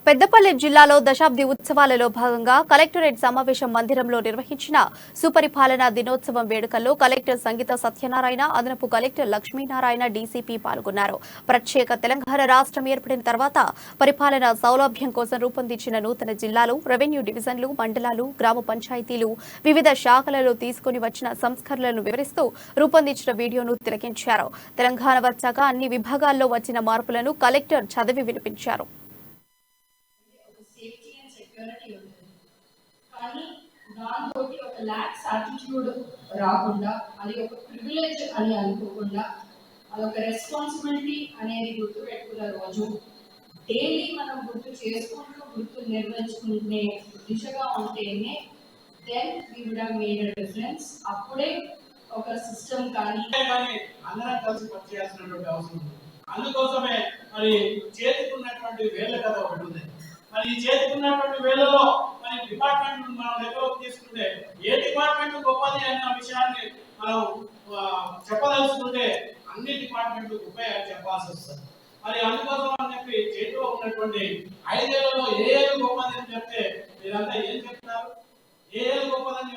పెద్దపల్లి జిల్లాలో దశాబ్ది ఉత్సవాలలో భాగంగా కలెక్టరేట్ సమావేశ మందిరంలో నిర్వహించిన సుపరిపాలన దినోత్సవం వేడుకల్లో కలెక్టర్ సంగీత సత్యనారాయణ, అదనపు కలెక్టర్ లక్ష్మీనారాయణ, డీసీపీ పాల్గొన్నారు. ప్రత్యేక తెలంగాణ రాష్ట్రం ఏర్పడిన తర్వాత పరిపాలన సౌలభ్యం కోసం రూపొందించిన నూతన జిల్లాలు, రెవెన్యూ డివిజన్లు, మండలాలు, గ్రామ పంచాయతీలు, వివిధ శాఖలలో తీసుకుని వచ్చిన సంస్కరణలను వివరిస్తూ రూపొందించిన వీడియోను తిలకించారు. తెలంగాణ వచ్చాక అన్ని విభాగాల్లో వచ్చిన మార్పులను కలెక్టర్ చదివి వినిపించారు. సేఫ్టీ అండ్ సెక్యూరిటీ ఉంటుంది. కానీ దాంతో ఒక ల్యాక్స్ యాటిట్యూడ్ రాకుండా, అది ఒక ప్రివిలేజ్ అని అనుకోకుండా, అదొక రెస్పాన్సిబిలిటీ అనేది గుర్తు పెట్టుకున్న రోజు డైలీ మనం గుర్తు చేసుకుంటూ గుర్తు నిర్వహించుకునే దిశగా ఉంటేనే then we would have made a difference. అప్పుడే ఒక సిస్టమ్ కానీ అందరం కలిసి పనిచేయాల్సినటువంటి అవసరం ఉంది. అందుకోసమే మరి చేతుకున్నటువంటి వేల కథ ఒకటి ఉంది. మరి ఈ చేతుకున్నటువంటి వేలలో మరి డిపార్ట్మెంట్ మనం లెక్కలోకి తీసుకుంటే ఏ డిపార్ట్మెంట్ గొప్పది అన్న విషయాన్ని మనం చెప్పదలుచుకుంటే అన్ని డిపార్ట్మెంట్లు గొప్ప చెప్పాల్సి వస్తుంది. మరి అందుకోసం అని చెప్పి చేతిలో ఉన్నటువంటి 5 ఏళ్లలో ఏ ఏళ్ళు గొప్పది అని చెప్తే మీరంతా ఏం చెప్తారు? ఏ ఏళ్ళు గొప్పదని